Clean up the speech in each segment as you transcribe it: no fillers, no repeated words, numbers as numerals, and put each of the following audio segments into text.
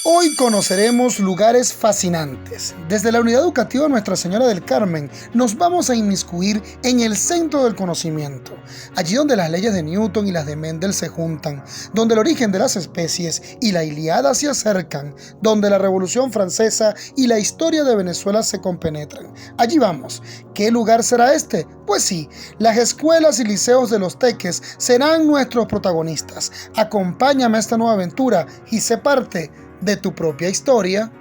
Hoy conoceremos lugares fascinantes. Desde la Unidad Educativa Nuestra Señora del Carmen nos vamos a inmiscuir en el centro del conocimiento, allí donde las leyes de Newton y las de Mendel se juntan, donde el origen de las especies y la Ilíada se acercan, donde la Revolución Francesa y la historia de Venezuela se compenetran. Allí vamos. ¿Qué lugar será este? Pues sí, las escuelas y liceos de Los Teques serán nuestros protagonistas. Acompáñame a esta nueva aventura y sé parte de tu propia historia.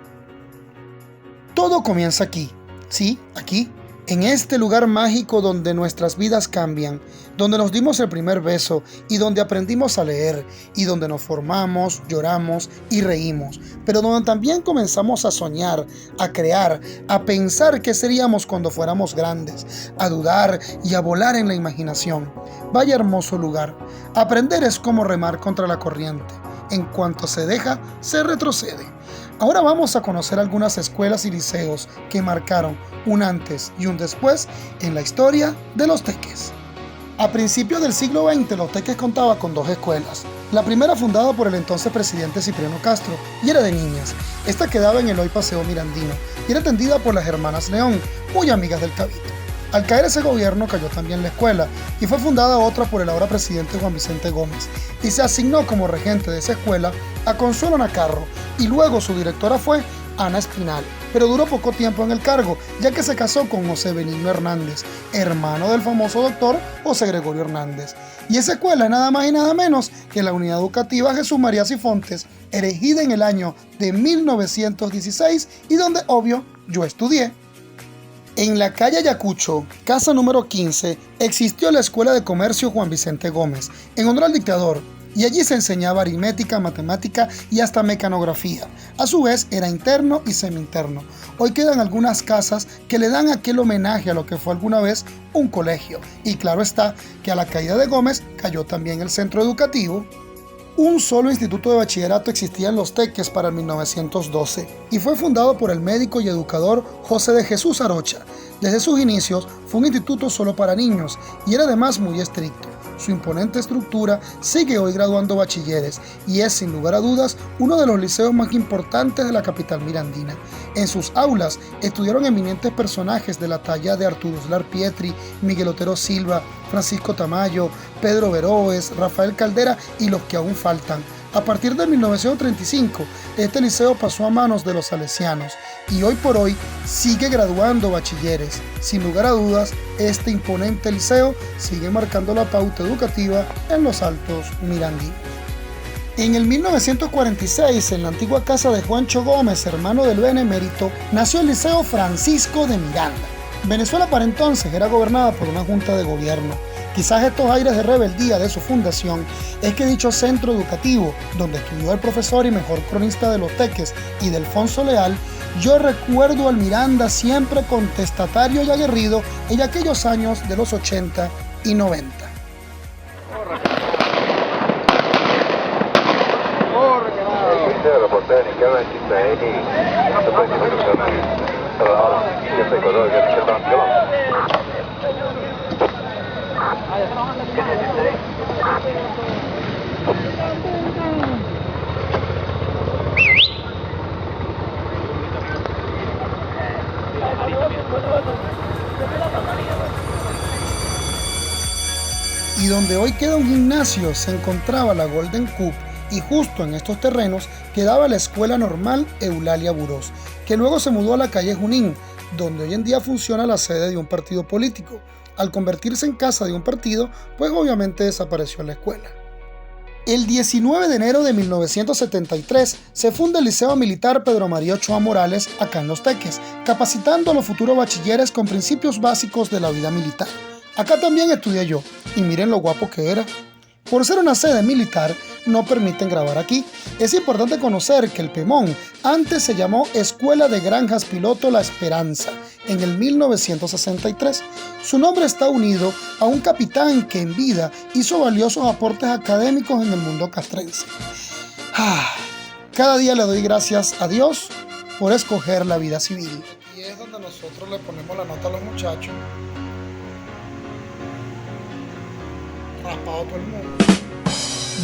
Todo comienza aquí, sí, aquí, en este lugar mágico donde nuestras vidas cambian, donde nos dimos el primer beso y donde aprendimos a leer y donde nos formamos, lloramos y reímos, pero donde también comenzamos a soñar, a crear, a pensar qué seríamos cuando fuéramos grandes, a dudar y a volar en la imaginación. Vaya hermoso lugar. Aprender es como remar contra la corriente. En cuanto se deja, se retrocede. Ahora vamos a conocer algunas escuelas y liceos que marcaron un antes y un después en la historia de Los Teques. A principios del siglo XX, Los Teques contaba con dos escuelas. La primera fundada por el entonces presidente Cipriano Castro y era de niñas. Esta quedaba en el hoy Paseo Mirandino y era atendida por las hermanas León, muy amigas del Cabito. Al caer ese gobierno cayó también la escuela y fue fundada otra por el ahora presidente Juan Vicente Gómez y se asignó como regente de esa escuela a Consuelo Nacarro y luego su directora fue Ana Espinal, pero duró poco tiempo en el cargo ya que se casó con José Benigno Hernández, hermano del famoso doctor José Gregorio Hernández. Y esa escuela es nada más y nada menos que la Unidad Educativa Jesús María Cifontes, erigida en el año de 1916 y donde, obvio, yo estudié. En la calle Ayacucho, casa número 15, existió la Escuela de Comercio Juan Vicente Gómez, en honor al dictador, y allí se enseñaba aritmética, matemática y hasta mecanografía. A su vez, era interno y semi-interno. Hoy quedan algunas casas que le dan aquel homenaje a lo que fue alguna vez un colegio. Y claro está que a la caída de Gómez cayó también el centro educativo. Un solo instituto de bachillerato existía en Los Teques para el 1912 y fue fundado por el médico y educador José de Jesús Arocha. Desde sus inicios fue un instituto solo para niños y era además muy estricto. Su imponente estructura sigue hoy graduando bachilleres y es sin lugar a dudas uno de los liceos más importantes de la capital mirandina. En sus aulas estudiaron eminentes personajes de la talla de Arturo Uslar Pietri, Miguel Otero Silva, Francisco Tamayo, Pedro Veroes, Rafael Caldera y los que aún faltan. A partir de 1935, este liceo pasó a manos de los salesianos y hoy por hoy sigue graduando bachilleres. Sin lugar a dudas, este imponente liceo sigue marcando la pauta educativa en los Altos Mirandinos. En el 1946, en la antigua casa de Juancho Gómez, hermano del benemérito, nació el Liceo Francisco de Miranda. Venezuela para entonces era gobernada por una junta de gobierno. Quizás estos aires de rebeldía de su fundación es que dicho centro educativo, donde estudió el profesor y mejor cronista de Los Teques y Delfonso Leal, yo recuerdo al Miranda siempre contestatario y aguerrido en aquellos años de los 80 y 90. Y donde hoy queda un gimnasio se encontraba la Golden Cup y justo en estos terrenos quedaba la Escuela Normal Eulalia Burós, que luego se mudó a la calle Junín, donde hoy en día funciona la sede de un partido político. Al convertirse en casa de un partido, pues obviamente desapareció la escuela. El 19 de enero de 1973 se funda el Liceo Militar Pedro María Ochoa Morales acá en Los Teques, capacitando a los futuros bachilleres con principios básicos de la vida militar. Acá también estudié yo, y miren lo guapo que era. Por ser una sede militar, no permiten grabar aquí. Es importante conocer que el Pemón antes se llamó Escuela de Granjas Piloto La Esperanza, en el 1963. Su nombre está unido a un capitán que en vida hizo valiosos aportes académicos en el mundo castrense. Cada día le doy gracias a Dios por escoger la vida civil. Y es donde nosotros le ponemos la nota a los muchachos. Raspado todo el mundo.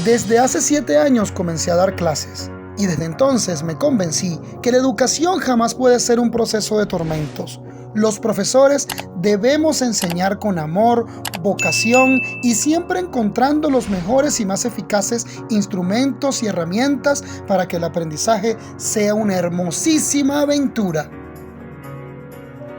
Desde hace 7 años comencé a dar clases. Y desde entonces me convencí que la educación jamás puede ser un proceso de tormentos. Los profesores debemos enseñar con amor, vocación y siempre encontrando los mejores y más eficaces instrumentos y herramientas para que el aprendizaje sea una hermosísima aventura.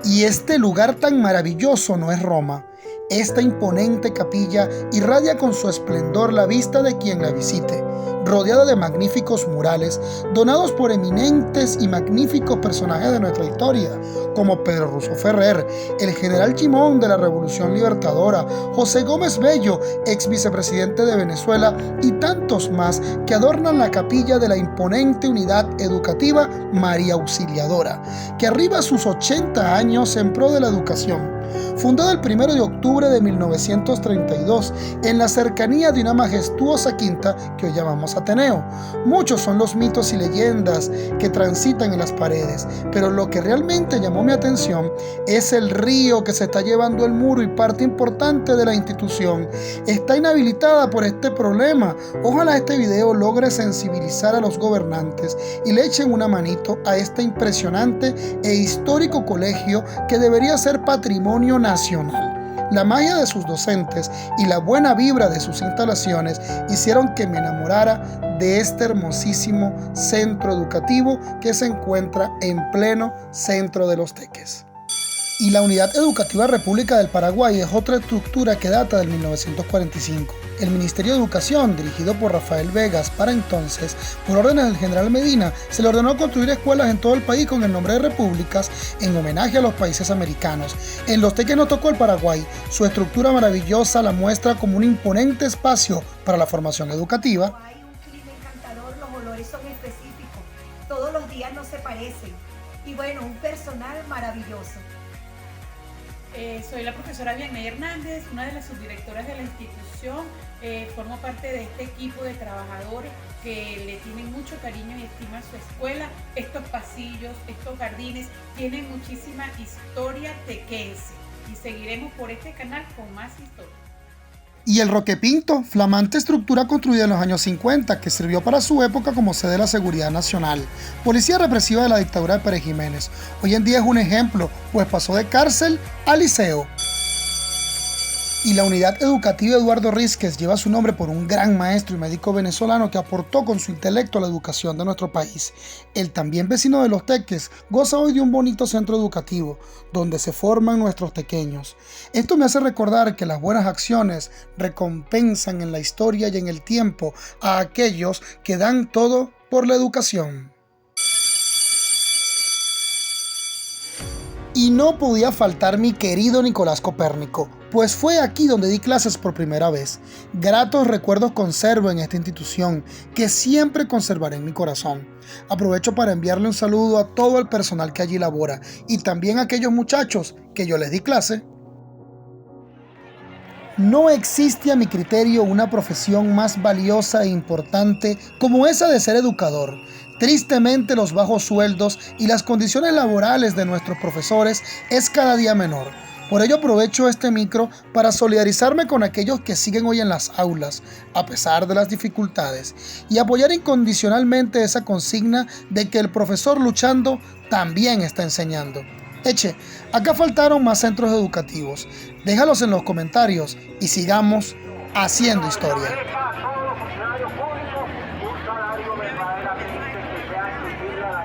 Y este lugar tan maravilloso no es Roma. Esta imponente capilla irradia con su esplendor la vista de quien la visite, rodeada de magníficos murales donados por eminentes y magníficos personajes de nuestra historia, como Pedro Rousseau Ferrer, el general Gimón de la Revolución Libertadora, José Gómez Bello, ex vicepresidente de Venezuela, y tantos más que adornan la capilla de la imponente unidad educativa María Auxiliadora, que arriba sus 80 años en pro de la educación. Fundada el 1 de octubre de 1932 en la cercanía de una majestuosa quinta que hoy llamamos Ateneo. Muchos son los mitos y leyendas que transitan en las paredes, pero lo que realmente llamó mi atención es el río que se está llevando el muro y parte importante de la institución. Está inhabilitada por este problema. Ojalá este video logre sensibilizar a los gobernantes y le echen una manito a este impresionante e histórico colegio que debería ser patrimonio nacional. La magia de sus docentes y la buena vibra de sus instalaciones hicieron que me enamorara de este hermosísimo centro educativo que se encuentra en pleno centro de Los Teques. Y la Unidad Educativa República del Paraguay es otra estructura que data del 1945. El Ministerio de Educación, dirigido por Rafael Vegas, para entonces, por órdenes del general Medina, se le ordenó construir escuelas en todo el país con el nombre de repúblicas en homenaje a los países americanos. En Los Teques nos tocó el Paraguay. Su estructura maravillosa la muestra como un imponente espacio para la formación educativa. Hay un clima encantador, los olores son específicos, todos los días no se parecen. Y bueno, un personal maravilloso. Soy la profesora Vianney Hernández, una de las subdirectoras de la institución. Formo parte de este equipo de trabajadores que le tienen mucho cariño y estima a su escuela. Estos pasillos, estos jardines tienen muchísima historia tequense y seguiremos por este canal con más historia. Y el Roque Pinto, flamante estructura construida en los años 50 que sirvió para su época como sede de la Seguridad Nacional, policía represiva de la dictadura de Pérez Jiménez. Hoy en día es un ejemplo, pues pasó de cárcel a liceo. Y la Unidad Educativa Eduardo Rísquez lleva su nombre por un gran maestro y médico venezolano que aportó con su intelecto a la educación de nuestro país. El también vecino de Los Teques goza hoy de un bonito centro educativo, donde se forman nuestros tequeños. Esto me hace recordar que las buenas acciones recompensan en la historia y en el tiempo a aquellos que dan todo por la educación. Y no podía faltar mi querido Nicolás Copérnico, pues fue aquí donde di clases por primera vez. Gratos recuerdos conservo en esta institución, que siempre conservaré en mi corazón. Aprovecho para enviarle un saludo a todo el personal que allí labora, y también a aquellos muchachos que yo les di clase. No existe a mi criterio una profesión más valiosa e importante como esa de ser educador. Tristemente, los bajos sueldos y las condiciones laborales de nuestros profesores es cada día menor. Por ello aprovecho este micro para solidarizarme con aquellos que siguen hoy en las aulas, a pesar de las dificultades, y apoyar incondicionalmente esa consigna de que el profesor luchando también está enseñando. Eche, acá faltaron más centros educativos. Déjalos en los comentarios y sigamos haciendo historia. A todos los funcionarios públicos un salario verdaderamente que sea accesible a la